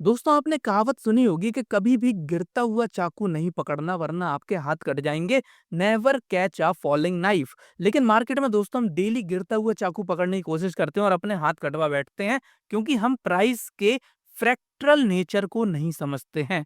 दोस्तों आपने कहावत सुनी होगी कि कभी भी गिरता हुआ चाकू नहीं पकड़ना वरना आपके हाथ कट जाएंगे। Never catch a falling knife. लेकिन मार्केट में दोस्तों हम डेली गिरता हुआ चाकू पकड़ने की कोशिश करते हैं और अपने हाथ कटवा बैठते हैं क्योंकि हम प्राइस के फ्रैक्टरल नेचर को नहीं समझते हैं।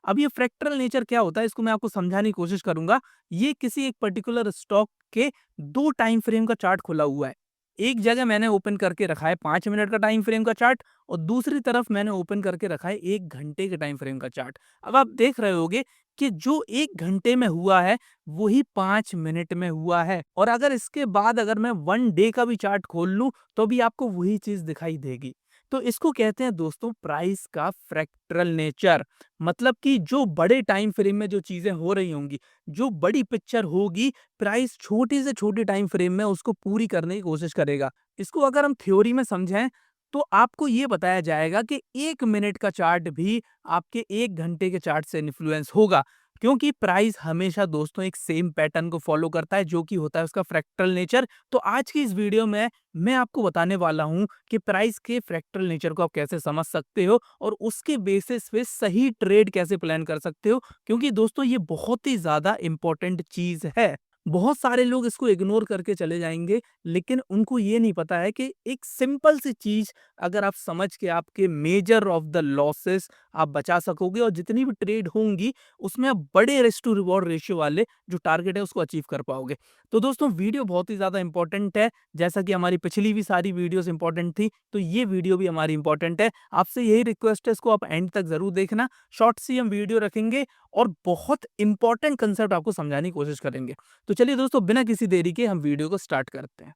अब ये फ्रैक्टरल नेचर क्या होता है इसको मैं आपको समझाने की कोशिश करूंगा। ये किसी एक पर्टिकुलर स्टॉक के दो टाइम फ्रेम का चार्ट खुला हुआ है। एक जगह मैंने ओपन करके रखा है 5 मिनट का टाइम फ्रेम का चार्ट और दूसरी तरफ मैंने ओपन करके रखा है 1 घंटे के टाइम फ्रेम का चार्ट। अब आप देख रहे होगे कि जो 1 घंटे में हुआ है वही 5 मिनट में हुआ है और अगर इसके बाद अगर मैं 1 डे का भी चार्ट खोल लूं तो भी आपको वही चीज दिखाई देगी। तो इसको कहते हैं दोस्तों प्राइस का फ्रैक्टरल नेचर। मतलब कि जो बड़े टाइम फ्रेम में जो चीजें हो रही होंगी, जो बड़ी पिक्चर होगी, प्राइस छोटे से छोटे टाइम फ्रेम में उसको पूरी करने की कोशिश करेगा। इसको अगर हम थ्योरी में समझें तो आपको ये बताया जाएगा कि 1 मिनट का चार्ट भी आपके 1 घंटे के चार्ट से इन्फ्लुएंस होगा क्योंकि प्राइस हमेशा दोस्तों एक सेम पैटर्न को फॉलो करता है जो कि होता है उसका फ्रैक्टल नेचर। तो आज की इस वीडियो में मैं आपको बताने वाला हूं कि प्राइस के फ्रैक्टल नेचर को आप कैसे समझ सकते हो और उसके बेसिस पे सही ट्रेड कैसे प्लान कर सकते हो क्योंकि दोस्तों ये बहुत ही ज्यादा इंपॉर्टेंट चीज है। बहुत सारे लोग इसको इग्नोर करके चले जाएंगे लेकिन उनको ये नहीं पता है कि एक सिंपल सी चीज अगर आप समझ के आपके मेजर ऑफ द लॉसेस आप बचा सकोगे और जितनी भी ट्रेड होंगी उसमें आप बड़े रिस्क टू रिवॉर्ड रेशियो वाले जो टारगेट है उसको अचीव कर पाओगे। तो दोस्तों वीडियो बहुत ही ज्यादा इंपॉर्टेंट है। जैसा कि हमारी पिछली भी सारी वीडियोस इंपॉर्टेंट थी तो ये वीडियो भी हमारी इंपॉर्टेंट है। आपसे यही रिक्वेस्ट है इसको आप एंड तक जरूर देखना। शॉर्ट सी हम वीडियो रखेंगे और बहुत इंपॉर्टेंट कंसेप्ट आपको समझाने की कोशिश करेंगे। तो चलिए दोस्तों बिना किसी देरी के हम वीडियो को स्टार्ट करते हैं।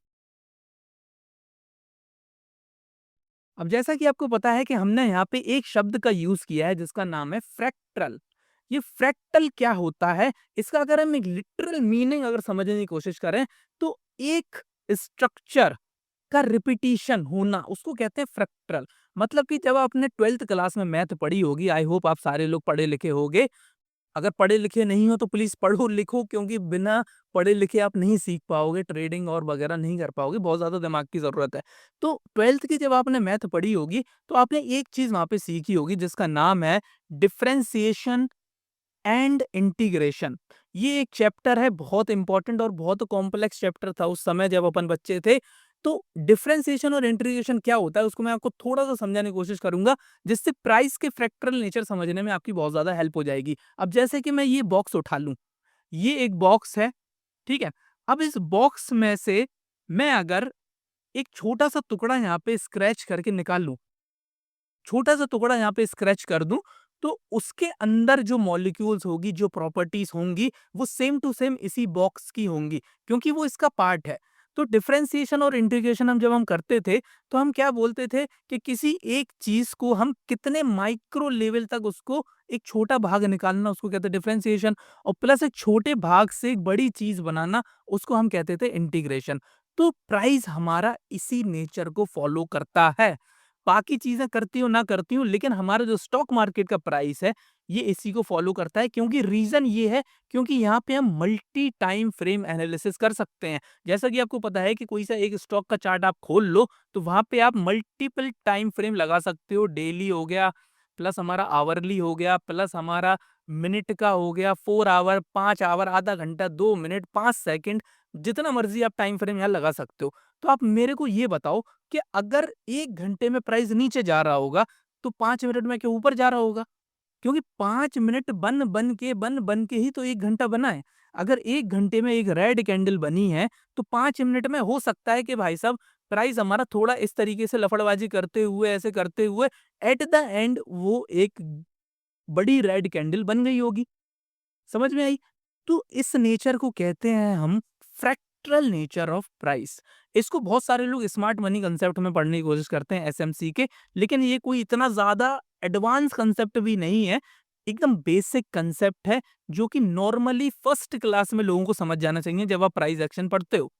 अब जैसा कि आपको पता है कि हमने यहाँ पे एक शब्द का यूज किया है जिसका नाम है फ्रैक्टल। ये फ्रैक्टल क्या होता है, इसका अगर हम एक लिटरल मीनिंग अगर समझने की कोशिश करें तो एक स्ट्रक्चर का रिपीटिशन होना उसको कहते हैं फ्रैक्टल। मतलब कि जब आपने 12th क्लास में मैथ पढ़ी होगी, आई होप आप सारे लोग पढ़े लिखे होगे। अगर पढ़े लिखे नहीं हो तो प्लीज पढ़ो लिखो क्योंकि बिना पढ़े लिखे आप नहीं सीख पाओगे, ट्रेडिंग और वगैरह नहीं कर पाओगे, बहुत ज्यादा दिमाग की जरूरत है। तो 12th की जब आपने मैथ पढ़ी होगी तो आपने एक चीज वहां पे सीखी होगी जिसका नाम है डिफरेंशिएशन एंड इंटीग्रेशन। ये एक चैप्टर है बहुत इंपॉर्टेंट और बहुत कॉम्प्लेक्स चैप्टर था उस समय जब अपन बच्चे थे। तो डिफरेंशिएशन और इंटीग्रेशन क्या होता है उसको मैं आपको थोड़ा सा समझाने की कोशिश करूंगा जिससे प्राइस के फ्रैक्टरल नेचर समझने में आपकी बहुत ज्यादा हेल्प हो जाएगी। अब जैसे कि मैं ये बॉक्स उठा लूं, ये एक बॉक्स है, ठीक है। अब इस बॉक्स में से मैं अगर एक छोटा सा टुकड़ा यहाँ पे स्क्रैच करके निकाल लूं, छोटा सा टुकड़ा यहाँ पे स्क्रैच कर दूं, तो उसके अंदर जो मॉलिक्यूल्स होगी, जो प्रॉपर्टीज होंगी, वो सेम टू सेम इसी बॉक्स की होंगी क्योंकि वो इसका पार्ट है। तो डिफरेंशिएशन और इंटीग्रेशन हम जब हम करते थे तो हम क्या बोलते थे कि किसी एक चीज को हम कितने माइक्रो लेवल तक उसको एक छोटा भाग निकालना उसको कहते हैं डिफरेंशिएशन और प्लस एक छोटे भाग से एक बड़ी चीज बनाना उसको हम कहते थे इंटीग्रेशन। तो प्राइस हमारा इसी नेचर को फॉलो करता है। बाकी चीजें करती हूँ ना करती हूँ लेकिन हमारा जो स्टॉक मार्केट का प्राइस है ये इसी को फॉलो करता है क्योंकि रीजन ये है क्योंकि यहाँ पे हम मल्टी टाइम फ्रेम एनालिसिस कर सकते हैं। जैसा कि आपको पता है कि कोई सा एक स्टॉक का चार्ट आप खोल लो तो वहां पे आप मल्टीपल टाइम फ्रेम लगा सकते हो। डेली हो गया, प्लस हमारा आवरली हो गया, प्लस हमारा मिनट का हो गया, 4 आवर, 5 आवर, आधा घंटा, 2 मिनट, 5 सेकंड, जितना मर्जी आप टाइम फ्रेम यहाँ लगा सकते हो। तो आप मेरे को ये बताओ कि अगर 1 घंटे में प्राइस नीचे जा रहा होगा तो 5 मिनट में क्या ऊपर जा रहा होगा? क्योंकि 5 मिनट बन के ही तो 1 घंटा बना है। अगर 1 घंटे में एक रेड कैंडल बनी है तो 5 मिनट में हो सकता है कि भाई साहब प्राइस हमारा थोड़ा इस तरीके से लफड़बाजी करते हुए ऐसे करते हुए एट द एंड वो एक बड़ी रेड कैंडल बन गई होगी। समझ में आई? तो इस नेचर को कहते हैं हम फ्रैक्टरल नेचर ऑफ प्राइस। इसको बहुत सारे लोग स्मार्ट मनी कंसेप्ट में पढ़ने की कोशिश करते हैं एसएमसी के, लेकिन ये कोई इतना ज्यादा एडवांस कंसेप्ट भी नहीं है। एकदम बेसिक कंसेप्ट है जो कि नॉर्मली फर्स्ट क्लास में लोगों को समझ जाना चाहिए जब आप प्राइस एक्शन पढ़ते हो।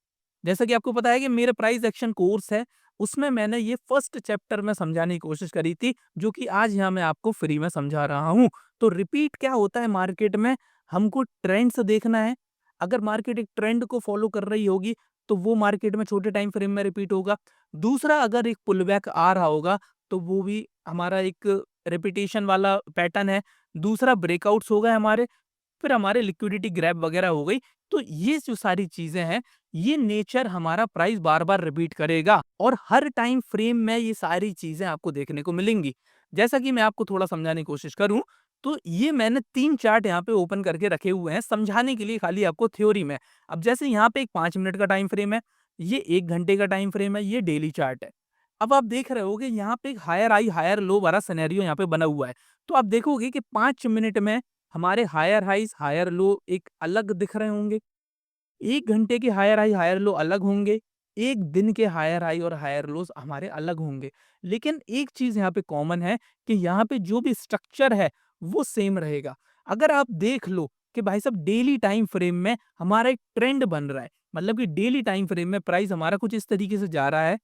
जैसा कि आपको पता है कि मेरा प्राइस एक्शन कोर्स है, उसमें मैंने ये फर्स्ट चैप्टर में समझाने की कोशिश करी थी जो कि आज यहाँ मैं आपको फ्री में समझा रहा हूँ। तो रिपीट क्या होता है मार्केट में, हमको ट्रेंड्स देखना है। अगर मार्केट एक ट्रेंड को फॉलो कर रही होगी तो वो मार्केट में छोटे टाइम फ्रेम में रिपीट होगा। दूसरा, अगर एक पुल बैक आ रहा होगा तो वो भी हमारा एक रिपीटेशन वाला पैटर्न है, दूसरा ब्रेकआउट्स हो गए हमारे, फिर हमारे लिक्विडिटी ग्रैब वगैरह हो गई। तो ये जो सारी चीजें हैं, ये नेचर हमारा प्राइस बार-बार रिपीट करेगा और हर टाइम फ्रेम में ये सारी चीजें आपको देखने को मिलेंगी। जैसा कि मैं आपको थोड़ा समझाने की कोशिश करूँ, तो ये मैंने 3 चार्ट यहाँ पे ओपन करके रखे हुए हैं समझाने के लिए खाली आपको थ्योरी में। अब जैसे यहाँ पे एक 5 मिनट का टाइम फ्रेम है, ये 1 घंटे का टाइम फ्रेम है, ये डेली चार्ट है। अब आप देख रहे होगे यहाँ पे एक हायर हाई, हायर लो वाला सिनेरियो यहाँ पे बना हुआ है। तो आप देखोगे कि 5 मिनट में हमारे हायर हाइज़, हायर लो एक अलग दिख रहे होंगे। 1 घंटे के हायर हाई, हायर लो अलग होंगे। 1 दिन के हायर हाई और हायर लोज़ हमारे अलग होंगे। लेकिन एक चीज़ यहाँ पे कॉमन है कि यहाँ पे जो भी स्ट्रक्चर है, वो सेम रहेगा। अगर आप देख लो कि भाई साहब डेली टाइम फ्रेम में हमारा एक ट्रेंड बन रहा है, मतलब कि डेली टाइम फ्रेम में प्राइस हमारा कुछ इस तरीके से जा रहा है,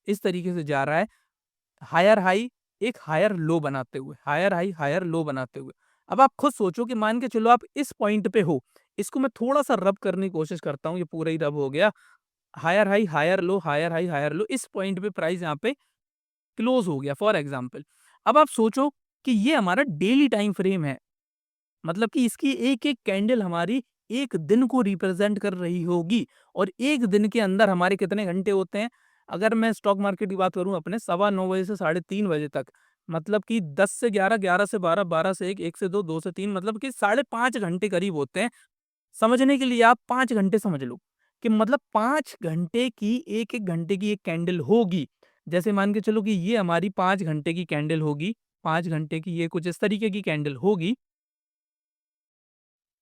इस तरीके से जा रहा है। हायर हाई एक हायर लो बनाते हुए, हायर हाई, हायर लो बनाते हुए। अब आप खुद सोचो कि मान के चलो आप इस पॉइंट पे हो, इसको मैं थोड़ा-सा रब करने की कोशिश करता हूँ, ये पूरा ही रब हो गया। Higher high, higher low, higher high, higher low, इस पॉइंट पे प्राइस यहाँ पे क्लोज़ हो गया फॉर एग्ज़ाम्पल। अब आप सोचो कि ये हमारा डेली टाइम फ्रेम है। मतलब कि इसकी एक-एक कैंडल हमारी 1 दिन को रिप्रेज़ेंट कर रही होगी और 1 दिन के अंदर हमारे कितने घंटे होते हैं? अगर मैं स्टॉक मार्केट की बात करूँ अपने, सवा 9 बजे से साढ़े 3 बजे तक, मतलब कि 10 से 11, 11 से 12, 12 से 1, 1 से 2, 2 से 3, मतलब कि साढ़े 5 घंटे करीब होते हैं। समझने के लिए आप 5 घंटे समझ लो कि मतलब 5 घंटे की 1-1 घंटे की 1 कैंडल होगी। जैसे मान के चलो कि ये हमारी 5 घंटे की कैंडल होगी, 5 घंटे की ये कुछ इस तरीके की कैंडल होगी।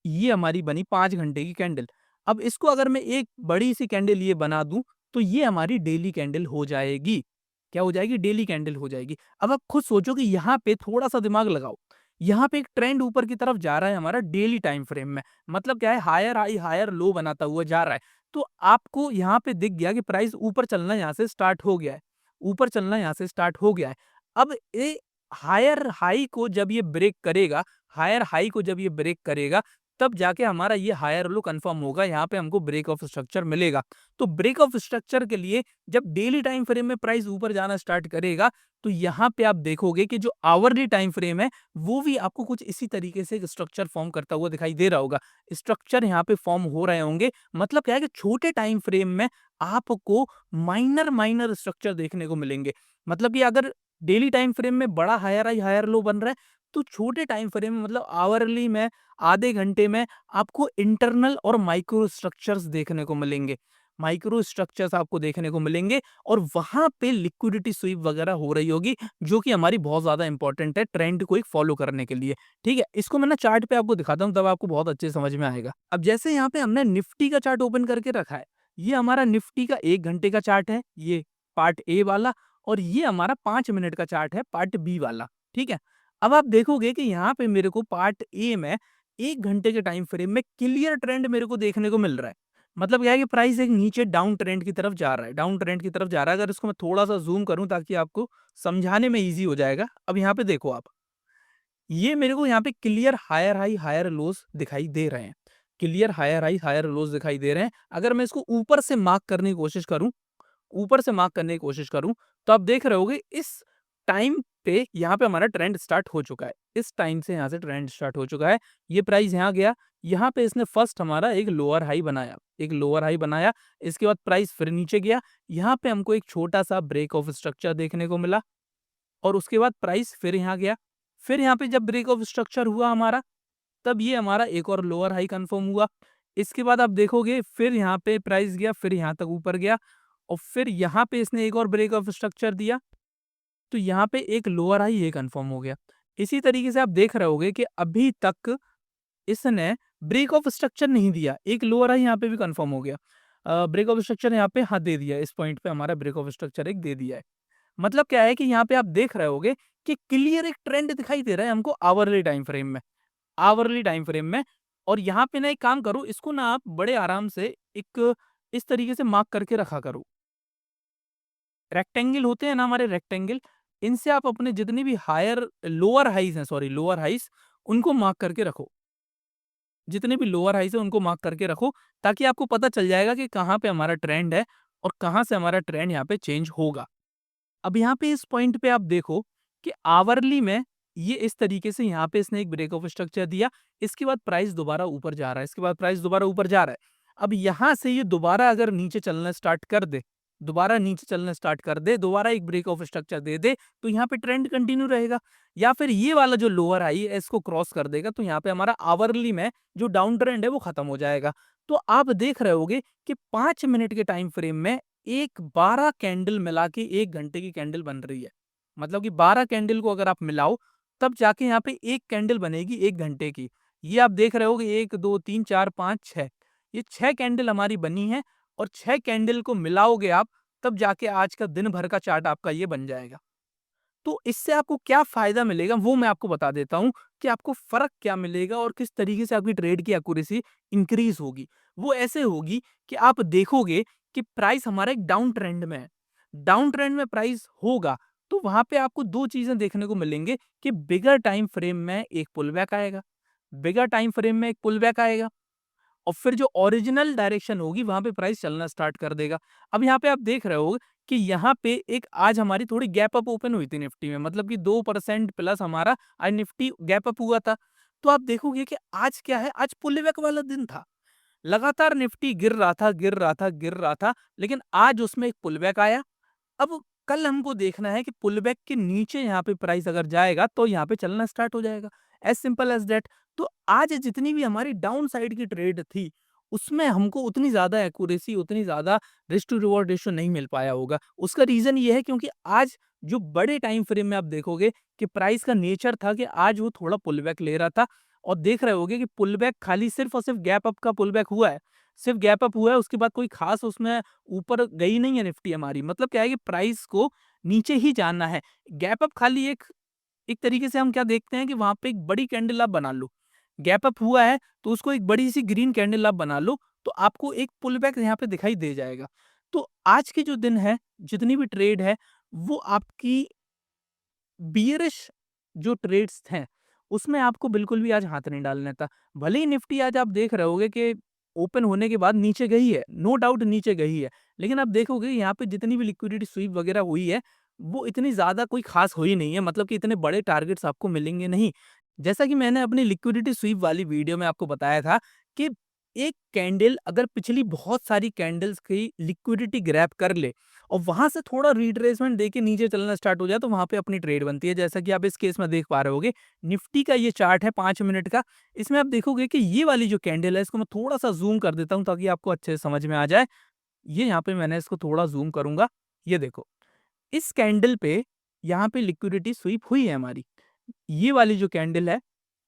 ये हमारी बनी 5 घंटे की कैंडल। अब इसको अगर मैं एक बड़ी-सी कैंडल ये बना दूँ, तो ये हमारी डेली कैंडल हो जाएगी। क्या हो जाएगी? डेली कैंडल हो जाएगी। अब आप खुद सोचो कि यहाँ पे थोड़ा-सा दिमाग लगाओ। यहाँ पे एक ट्रेंड ऊपर की तरफ जा रहा है हमारा डेली टाइम फ्रेम में। मतलब क्या है? हायर हाई, हायर लो बनाता हुआ जा रहा है। तो आपको यहाँ पे दिख गया कि प्राइस ऊपर चलना यहाँ से स्टार्ट हो गया है। ऊपर चलना यहाँ से स्टार्ट हो गया है। अब ये हायर हाई को जब ये ब्रेक करेगा, हायर हाई को जब ये ब्रेक करेगा, तब जाके हमारा ये हायर लो कन्फर्म होगा, यहाँ पे हमको ब्रेक ऑफ स्ट्रक्चर मिलेगा। तो ब्रेक ऑफ स्ट्रक्चर के लिए जब डेली टाइम फ्रेम में प्राइस ऊपर जाना स्टार्ट करेगा, तो यहाँ पे आप देखोगे कि जो आवरली टाइम फ्रेम है, वो भी आपको कुछ इसी तरीके से एक स्ट्रक्चर फॉर्म करता हुआ दिखाई दे रहा होगा। स्ट्रक्चर यहाँ पे फॉर्म हो रहे होंगे, मतलब क्या है कि छोटे टाइम फ्रेम में आपको माइनर स्ट्रक्चर देखने को मिलेंगे। मतलब कि अगर डेली टाइम फ्रेम में बड़ा हायर हाई, हायर लो बन रहा है, तो छोटे टाइम फ्रेम में मतलब आवरली में आधे घंटे में आपको इंटरनल और माइक्रो स्ट्रक्चर्स देखने को मिलेंगे। माइक्रो स्ट्रक्चर्स आपको देखने को मिलेंगे और वहाँ पे लिक्विडिटी स्वीप वगैरह हो रही होगी, जो कि हमारी बहुत ज़्यादा इंपॉर्टेंट है ट्रेंड को एक फॉलो करने के लिए। ठीक है? इसको मैं ना चार्ट पे आपको दिखाता हूँ, तब आपको बहुत अच्छे से समझ में आएगा। अब जैसे यहाँ पे हमने निफ्टी का चार्ट ओपन करके रखा है। ये हमारा निफ्टी का 1 घंटे का चार्ट है, ये पार्ट ए वाला, और ये हमारा 5 मिनट का चार्ट है, पार्ट बी वाला। ठीक है? अब आप देखोगे कि यहाँ पे मेरे को पार्ट ए में 1 घंटे के टाइम फ्रेम में क्लियर ट्रेंड मेरे को देखने को मिल रहा है। मतलब क्या है कि प्राइस एक नीचे डाउन ट्रेंड की तरफ जा रहा है, डाउन ट्रेंड की तरफ जा रहा है। अगर इसको मैं थोड़ा-सा ज़ूम करूँ ताकि आपको समझाने में ईज़ी हो जाएगा। अब यहाँ पे देखो आप, ये मेरे को यहाँ पे clear higher high, higher lows दिखाई दे रहे हैं। Clear higher high, higher lows दिखाई दे रहे हैं। अगर मैं इसको ऊपर से मार्क करने की कोशिश करूँ, ऊपर से मार्क करने की कोशिश करूँ, तो आप देख रहे होगे इस टाइम पे यहाँ पे हमारा ट्रेंड स्टार्ट हो चुका है। इस टाइम से यहाँ से ट्रेंड स्टार्ट हो चुका है। ये प्राइस यहाँ गया, यहाँ पे इसने फर्स्ट हमारा एक लोअर हाई बनाया, एक लोअर हाई बनाया, इसके बाद प्राइस फिर नीचे गया। यहाँ पे हमको एक छोटा-सा ब्रेक ऑफ स्ट्रक्चर देखने को मिला और उसके बाद प्राइस फिर यहाँ गया। फिर यहाँ पे जब ब्रेक ऑफ स्ट्रक्चर हुआ हमारा, तब ये हमारा एक और लोअर हाई कन्फर्म हुआ। इसके बाद आप देखोगे फिर यहाँ पे प्राइस गया, फिर यहाँ तक ऊपर गया और फिर यहाँ पे इसने एक और ब्रेक ऑफ स्ट्रक्चर दिया, तो यहाँ पे एक लोअर हाई ये कन्फर्म हो गया। इसी तरीके से आप देख रहे होगे कि अभी तक इसने ब्रेक ऑफ स्ट्रक्चर नहीं दिया, एक लोअर हाई यहाँ पे भी कन्फर्म हो गया। ब्रेक ऑफ स्ट्रक्चर यहाँ पे हाँ दे दिया, इस पॉइंट पे हमारा ब्रेक ऑफ स्ट्रक्चर एक दे दिया है। मतलब क्या है कि यहाँ पे आप देख रहे होगे कि क्लियर एक ट्रेंड दिखाई दे रहा है हमको आवरली टाइम फ्रेम में, आवरली टाइम फ्रेम में। और यहाँ पे ना एक काम करो, इसको ना आप बड़े आराम से एक इस तरीके से मार्क करके रखा करो। रेक्टेंगल होते हैं ना हमारे रेक्टेंगल, इनसे आप अपने जितने भी हायर लोअर हाइज़ हैं, सॉरी लोअर हाइज़, उनको मार्क करके रखो। जितने भी लोअर हाइज़ हैं उनको मार्क करके रखो, ताकि आपको पता चल जाएगा कि कहाँ पे हमारा ट्रेंड है और कहाँ से हमारा ट्रेंड यहाँ पे चेंज होगा। अब यहाँ पे इस पॉइंट पे आप देखो कि आवरली में ये इस तरीके से यहाँ पे इसने एक ब्रेक ऑफ स्ट्रक्चर दिया, इसके बाद प्राइस दोबारा ऊपर जा रहा है, इसके बाद प्राइस दोबारा ऊपर जा रहा है। अब यहाँ से ये दोबारा अगर नीचे चलना स्टार्ट कर दे, दोबारा नीचे चलना स्टार्ट कर दे, दोबारा एक ब्रेक ऑफ स्ट्रक्चर दे दे, तो यहाँ पे ट्रेंड कंटिन्यू रहेगा। या फिर ये वाला जो लोअर हाई है इसको क्रॉस कर देगा, तो यहाँ पे हमारा आवरली में जो डाउन ट्रेंड है वो खत्म हो जाएगा। तो आप देख रहे होगे कि 5 मिनट के टाइम फ्रेम में एक 12 कैंडल मिला के 1 घंटे की कैंडल बन रही है। मतलब कि 12 कैंडल को अगर आप मिलाओ, तब जाके यहाँ पे 1 कैंडल बनेगी 1 घंटे की। ये आप देख रहे होगे 1, 2, 3, 4, 5, 6, ये 6 कैंडल हमारी बनी है और 6 कैंडल को मिलाओगे आप, तब जाके आज का दिन भर का चार्ट आपका ये बन जाएगा। तो इससे आपको क्या फ़ायदा मिलेगा वो मैं आपको बता देता हूँ कि आपको फ़र्क क्या मिलेगा और किस तरीके से आपकी ट्रेड की एक्यूरेसी इंक्रीज़ होगी। वो ऐसे होगी कि आप देखोगे कि प्राइस हमारा एक डाउन ट्रेंड में है। डाउन ट्रेंड में प्राइस होगा, तो वहाँ पे आपको 2 चीज़ें देखने को मिलेंगे कि बिगर टाइम फ्रेम में एक पुल बैक आएगा, बिगर टाइम फ्रेम में एक पुल बैक आएगा और फिर जो ओरिजिनल डायरेक्शन होगी वहाँ पे प्राइस चलना स्टार्ट कर देगा। अब यहाँ पे आप देख रहे हो कि यहाँ पे एक आज हमारी थोड़ी गैप अप ओपन हुई थी निफ्टी में, मतलब कि 2% प्लस हमारा आज निफ्टी गैप अप हुआ था। तो आप देखोगे कि आज क्या है, आज पुllback वाला दिन था। लगातार निफ्टी गिर रहा था, गिर रहा था, गिर रहा था, लेकिन आज उसमें एक पुलबैक आया। अब कल हमको देखना है कि पुलबैक के नीचे यहाँ पे प्राइस अगर जाएगा तो यहाँ पे चलना स्टार्ट हो जाएगा। As simple as that. तो आज जितनी भी हमारी डाउन साइड की ट्रेड थी, उसमें हमको उतनी ज़्यादा एक्यूरेसी, उतनी ज़्यादा रिस्क टू रिवॉर्ड रेशियो नहीं मिल पाया होगा। उसका रीज़न ये है क्योंकि आज जो बड़े टाइम फ्रेम में आप देखोगे कि प्राइस का नेचर था कि आज वो थोड़ा पुलबैक ले रहा था और देख रहे होगे कि पुलबैक खाली सिर्फ़ और सिर्फ़ गैप अप का पुलबैक हुआ है। सिर्फ़ गैप अप हुआ है, उसके बाद कोई ख़ास उसमें ऊपर गई नहीं है निफ्टी हमारी। मतलब क्या है कि प्राइस को नीचे ही जाना है। गैप अप खाली एक एक तरीके से हम क्या देखते हैं कि वहाँ पे एक बड़ी कैंडल आप बना लो। गैप अप हुआ है तो उसको एक बड़ी-सी ग्रीन कैंडल आप बना लो, तो आपको एक पुल बैक यहाँ पे दिखाई दे जाएगा। तो आज के जो दिन है, जितनी भी ट्रेड है, वो आपकी बियरिश जो ट्रेड्स हैं, उसमें आपको बिल्कुल भी आज हाथ नहीं डालना था। भले ही निफ्टी आज आप देख रहे होगे कि ओपन होने के बाद नीचे गई है, नो डाउट नीचे गई है। लेकिन आप देखोगे यहाँ पे जितनी भी लिक्विडिटी स्वीप वगैरह हुई है, वो इतनी ज़्यादा कोई ख़ास हुई नहीं है, मतलब कि इतने बड़े टारगेट्स आपको मिलेंगे नहीं। जैसा कि मैंने अपनी लिक्विडिटी स्वीप वाली वीडियो में आपको बताया था कि एक कैंडल अगर पिछली बहुत सारी कैंडल्स की लिक्विडिटी ग्रैब कर ले और वहाँ से थोड़ा रिट्रेसमेंट देके नीचे चलना स्टार्ट हो जाए, तो वहाँ पे अपनी ट्रेड बनती है। जैसा कि आप इस केस में देख पा रहे होगे, निफ्टी का ये चार्ट है 5 मिनट का। इसमें आप देखोगे कि ये वाली जो कैंडल है, इसको मैं थोड़ा-सा ज़ूम कर देता हूँ ताकि आपको अच्छे से समझ में आ जाए। ये यहाँ पे मैंने इसको थोड़ा ज़ूम करूँगा, ये देखो। इस कैंडल पे यहाँ पे लिक्विडिटी स्वीप हुई है हमारी। ये वाली जो कैंडल है,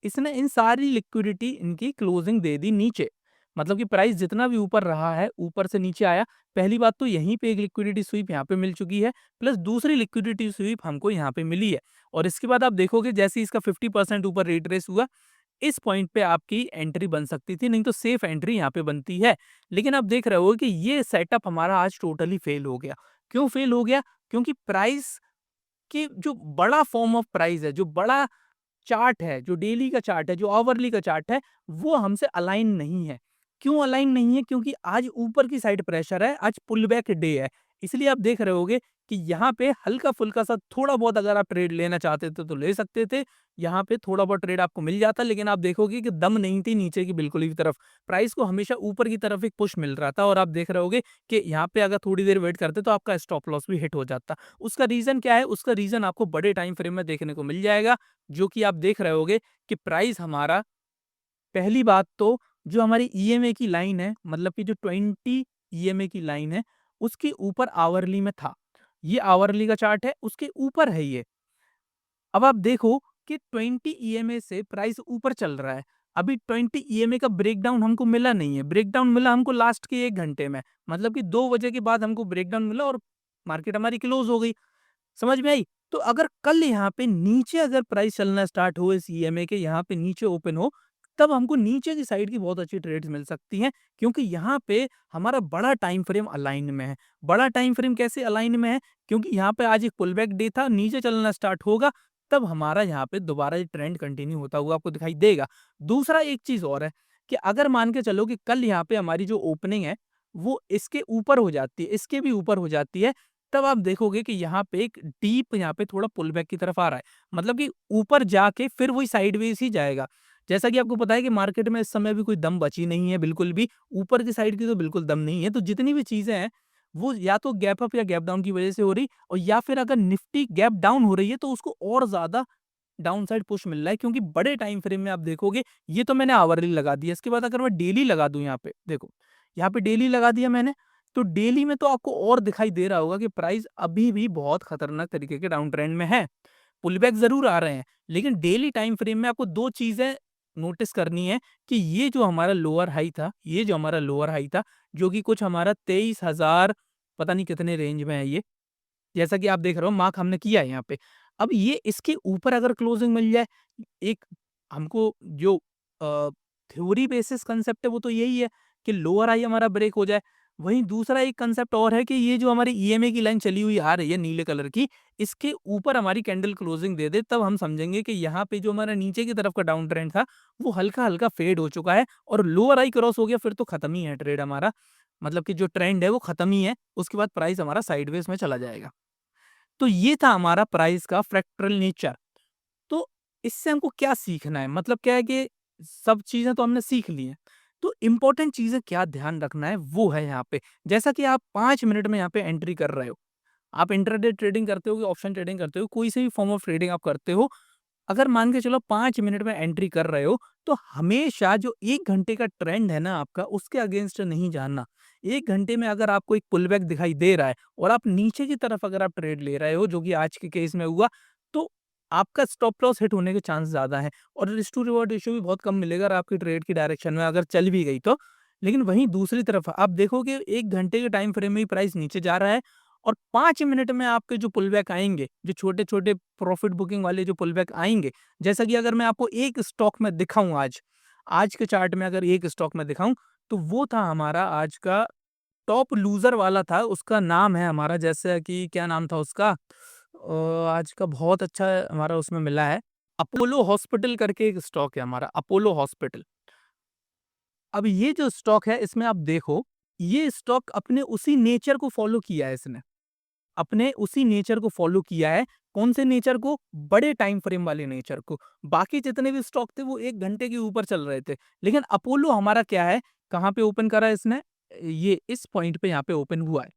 इसने इन सारी लिक्विडिटी इनकी क्लोजिंग दे दी नीचे। मतलब कि प्राइस जितना भी ऊपर रहा है, ऊपर से नीचे आया। पहली बात तो यहीं पे एक लिक्विडिटी स्वीप यहाँ पे मिल चुकी है, प्लस दूसरी लिक्विडिटी स्वीप हमको यहाँ पे मिली है। और इसके बाद आप देखोगे जैसे ही इसका 50% ऊपर रिट्रेस हुआ, इस पॉइंट पे आपकी एंट्री बन सकती थी, नहीं तो सेफ एंट्री यहाँ पे बनती है। लेकिन आप देख रहे हो कि ये सेटअप हमारा आज टोटली फेल हो गया। क्यों फेल हो गया? क्योंकि प्राइस कि जो बड़ा फॉर्म ऑफ प्राइस है, जो बड़ा चार्ट है, जो डेली का चार्ट है, जो आवरली का चार्ट है, वो हमसे अलाइन नहीं है। क्यों अलाइन नहीं है? क्योंकि आज ऊपर की साइड प्रेशर है, आज पुलबैक डे है। इसलिए आप देख रहे होगे कि यहाँ पे हल्का-फुल्का सा थोड़ा बहुत अगर आप ट्रेड लेना चाहते थे, तो ले सकते थे। यहाँ पे थोड़ा बहुत ट्रेड आपको मिल जाता, लेकिन आप देखोगे कि दम नहीं थी नीचे की बिल्कुल भी तरफ। प्राइस को हमेशा ऊपर की तरफ एक पुश मिल रहा था और आप देख रहे होगे कि यहाँ पे अगर थोड़ी देर वेट करते, तो आपका स्टॉप लॉस भी हिट हो जाता। उसका रीज़न क्या है? उसका रीज़न आपको बड़े टाइम फ्रेम में देखने को मिल जाएगा, जो कि आप देख रहे होगे कि प्राइस हमारा पहली बात तो जो हमारी ईएमए की लाइन है, मतलब कि जो 20 ईएमए की लाइन है, उसके ऊपर आवरली में था। ये आवरली का चार्ट है, उसके ऊपर है ये। अब आप देखो कि 20 ईएमए से प्राइस ऊपर चल रहा है। अभी 20 ईएमए का ब्रेकडाउन हमको मिला नहीं है। ब्रेकडाउन मिला हमको लास्ट के 1 घंटे में। मतलब कि 2 बजे के बाद हमको ब्रेकडाउन मिला और मार्केट हमारी क्लोज़ हो गई। समझ में आई? तो अगर कल यहाँ पे नीचे अगर प्राइस चलना स्टार्ट हो इस ईएमए के, यहाँ पे नीचे ओपन हो, तब हमको नीचे की साइड की बहुत अच्छी ट्रेड्स मिल सकती हैं, क्योंकि यहाँ पे हमारा बड़ा टाइम फ्रेम अलाइन में है। बड़ा टाइम फ्रेम कैसे अलाइन में है? क्योंकि यहाँ पे आज एक पुलबैक डे था, नीचे चलना स्टार्ट होगा, तब हमारा यहाँ पे दोबारा ये ट्रेंड कंटिन्यू होता हुआ आपको दिखाई देगा। दूसरा एक चीज़ और है कि अगर मान के चलो कि कल यहाँ पे हमारी जो ओपनिंग है, वो इसके ऊपर हो जाती है, इसके भी ऊपर हो जाती है, तब आप देखोगे कि यहाँ पे एक डीप यहाँ पे थोड़ा पुल बैक की तरफ आ रहा है। मतलब कि ऊपर जाके फिर वही साइडवेज़ ही जाएगा। जैसा कि आपको पता है कि मार्केट में इस समय भी कोई दम बची नहीं है बिल्कुल भी, ऊपर की साइड की तो बिल्कुल दम नहीं है। तो जितनी भी चीज़ें हैं, वो या तो गैप अप या गैप डाउन की वज़ह से हो रही, और या फिर अगर निफ्टी गैप डाउन हो रही है तो उसको और ज़्यादा डाउन साइड पुश मिल रहा है, क्योंकि बड़े टाइम फ्रेम में आप देखोगे, ये तो मैंने आवरली लगा दिया। इसके बाद अगर मैं डेली लगा दूं, यहाँ पे देखो, यहाँ पे डेली लगा दिया मैंने, तो डेली में तो आपको और दिखाई दे रहा होगा कि प्राइस अभी भी बहुत खतरनाक तरीके के डाउन ट्रेंड में है। पुलबैक जरूर आ रहे हैं, लेकिन डेली टाइम फ्रेम में आपको दो चीजें नोटिस करनी है कि ये जो हमारा लोअर हाई था, ये जो हमारा लोअर हाई था, जो कि कुछ हमारा 23,000 पता नहीं कितने रेंज में है ये, जैसा कि आप देख रहे हो मार्क हमने किया है यहाँ पे। अब ये इसके ऊपर अगर क्लोजिंग मिल जाए, एक हमको जो थ्योरी बेसिस कांसेप्ट है वो तो यही है कि लोअर हाई हमारा ब्रेक हो जाए। वहीं दूसरा एक कांसेप्ट और है कि ये जो हमारी ईएमए की लाइन चली हुई आ रही है नीले कलर की, इसके ऊपर हमारी कैंडल क्लोजिंग दे दे, तब हम समझेंगे कि यहाँ पे जो हमारा नीचे की तरफ का डाउन ट्रेंड था, वो हल्का-हल्का फेड हो चुका है और लोअर हाई क्रॉस हो गया, फिर तो खत्म ही है ट्रेड हमारा। मतलब कि जो ट्रेंड है वो खत्म ही है, उसके बाद प्राइस हमारा साइडवेज में चला जाएगा। तो ये था हमारा प्राइस का फ्रैक्टल नेचर। तो इससे हमको क्या सीखना है? मतलब क्या है कि सब चीज़ें तो हमने सीख ली हैं। तो इम्पोर्टेंट चीज़ें क्या ध्यान रखना है वो है यहाँ पे। जैसा कि आप 5 मिनट में यहाँ पे एंट्री कर रहे हो। आप इंट्राडे ट्रेडिंग करते हो कि ऑप्शन ट्रेडिंग करते हो, कोई से भी फॉर्म ऑफ ट्रेडिंग आप करते हो, अगर मान के चलो 5 मिनट में एंट्री कर रहे हो, तो हमेशा जो 1 घंटे का ट्रेंड है ना आपका, उसके अगेंस्ट नहीं जाना। 1 घंटे में अगर आपको एक पुलबैक दिखाई दे रहा है और आप नीचे की तरफ अगर आप ट्रेड ले रहे हो, जो कि आज के केस में हुआ, तो आपका स्टॉप लॉस हिट होने के चांस ज़्यादा हैं और रिस्क टू रिवॉर्ड रेशियो भी बहुत कम मिलेगा अगर आपकी ट्रेड की डायरेक्शन में अगर चल भी गई तो। लेकिन वहीं दूसरी तरफ आप देखोगे 1 घंटे के टाइम फ्रेम में ही प्राइस नीचे जा रहा है और 5 मिनट में आपके जो पुलबैक आएँगे, जो छोटे-छोटे प्रॉफिट बुकिंग वाले जो पुलबैक आएँगे, जैसा कि अगर मैं आपको एक स्टॉक में दिखाऊँ आज के चार्ट में अगर एक स्टॉक में दिखाऊँ, तो वो था हमारा आज का टॉप लूज़र वाला था, उसका नाम है हमारा, जैसे कि क्या नाम था उसका? आज का बहुत अच्छा हमारा उसमें मिला है, अपोलो हॉस्पिटल करके एक स्टॉक है हमारा, अपोलो हॉस्पिटल। अब ये जो स्टॉक है इसमें आप देखो, ये स्टॉक अपने उसी नेचर को फ़ॉलो किया है इसने। अपने उसी नेचर को फ़ॉलो किया है। कौन से नेचर को? बड़े टाइम फ्रेम वाले नेचर को। बाकी जितने भी स्टॉक थे वो 1 घंटे के ऊपर चल रहे थे। लेकिन अपोलो हमारा क्या है, कहाँ पे ओपन करा है इसने? ये इस पॉइंट पे यहाँ पे ओपन हुआ है।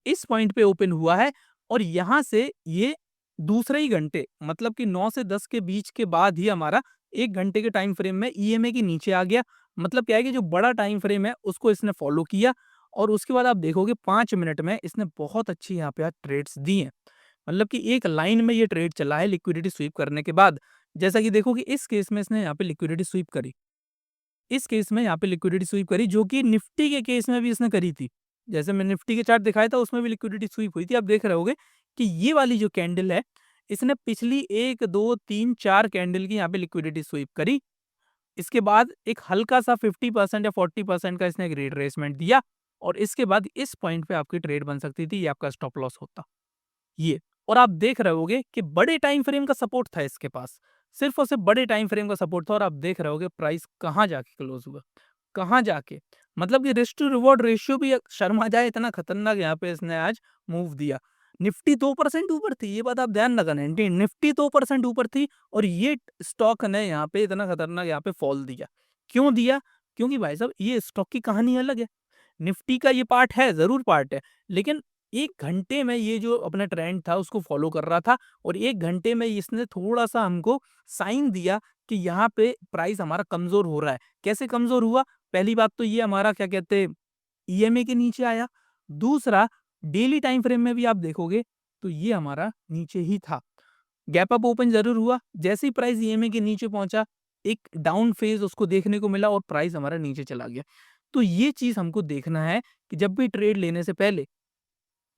इस पॉइंट पे ओपन हुआ है और यहाँ से ये दूसरे ही घंटे, मतलब कि 9 से 10 के बीच के बाद ही हमारा 1 घंटे के टाइम फ्रेम में ईएमए के नीचे आ गया। मतलब क्या है कि जो बड़ा टाइम फ्रेम है उसको इसने फॉलो किया और उसके बाद आप देखोगे 5 मिनट में इसने बहुत अच्छी यहाँ पे आज ट्रेड्स दी हैं। मतलब कि एक लाइन में ये ट्रेड चला है लिक्विडिटी स्वीप करने के बाद। जैसा कि देखो कि इस केस में इसने यहाँ पे लिक्विडिटी स्वीप करी। इस केस में यहाँ पे लिक्विडिटी स्वीप करी, जो कि निफ्टी के केस में भी इसने करी थी। जैसे मैं निफ्टी के चार्ट दिखाया था उसमें भी लिक्विडिटी स्वीप हुई थी। आप देख रहे होगे कि ये वाली जो कैंडल है, इसने पिछली 1, 2, 3, 4 कैंडल की यहाँ पे लिक्विडिटी स्वीप करी। इसके बाद एक हल्का-सा 50% या 40% का इसने एक रिट्रेसमेंट दिया और इसके बाद इस पॉइंट पे आपकी ट्रेड बन सकती थी, ये आपका स्टॉप लॉस होता। ये, और आप देख रहे होगे कि बड़े टाइम फ्रेम का सपोर्ट था इसके पास। सिर्फ़ और सिर्फ़ बड़े टाइम फ्रेम का सपोर्ट था और आप देख रहे होगे प्राइस कहाँ जाके क्लोज़ हुआ। कहाँ जाके, मतलब कि रिस्क टू रिवॉर्ड रेशियो भी शर्मा जाए, इतना खतरनाक यहाँ पे इसने आज मूव दिया। निफ्टी 2% ऊपर थी, ये बात आप ध्यान लगाना। निफ्टी 2% ऊपर थी और ये स्टॉक ने यहाँ पे इतना खतरनाक यहाँ पे फॉल दिया। क्यों दिया? क्योंकि भाई साहब ये स्टॉक की कहानी अलग है। निफ्टी का ये पार्ट है, ज़रूर पार्ट है, लेकिन 1 घंटे में ये जो अपना ट्रेंड था उसको फ़ॉलो कर रहा था और 1 घंटे में इसने थोड़ा-सा हमको साइन दिया कि यहाँ पे प्राइस हमारा कमज़ोर हो रहा है। कैसे कमज़ोर हुआ? पहली बात तो ये हमारा क्या कहते हैं, ईएमए के नीचे आया। दूसरा, डेली टाइम फ्रेम में भी आप देखोगे तो ये हमारा नीचे ही था। गैप अप ओपन ज़रूर हुआ, जैसे ही प्राइस ईएमए के नीचे पहुँचा, एक डाउन फेज़ उसको देखने को मिला और प्राइस हमारा नीचे चला गया। तो ये चीज़ हमको देखना है कि जब भी ट्रेड लेने से पहले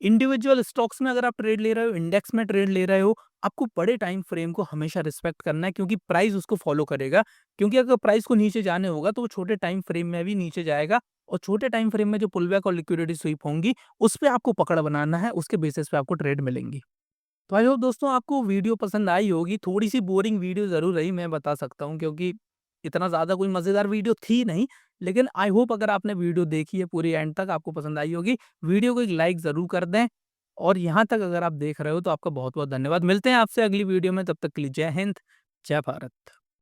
इंडिविजुअल स्टॉक्स में अगर आप ट्रेड ले रहे हो, इंडेक्स में ट्रेड ले रहे हो, आपको बड़े टाइम फ्रेम को हमेशा रिस्पेक्ट करना है, क्योंकि प्राइस उसको फॉलो करेगा। क्योंकि अगर प्राइस को नीचे जाने होगा तो वो छोटे टाइम फ्रेम में भी नीचे जाएगा और छोटे टाइम फ्रेम में जो पुलबैक और लिक्विडिटी स्वीप होंगी, उस पे आपको पकड़ बनाना है, उसके बेसिस पे आपको ट्रेड मिलेंगी। तो आई होप दोस्तों आपको वीडियो पसंद आई होगी। थोड़ी-सी बोरिंग वीडियो ज़रूर रही, मैं बता सकता हूँ, क्योंकि इतना ज़्यादा कोई मज़ेदार वीडियो थी नहीं। लेकिन आई होप अगर आपने वीडियो देखी है पूरी एंड तक, आपको पसंद आई होगी। वीडियो को एक लाइक ज़रूर कर दें। और यहाँ तक अगर आप देख रहे हो तो आपका बहुत-बहुत धन्यवाद। मिलते हैं आपसे अगली वीडियो में, तब तक के लिए जय हिंद, जय भारत।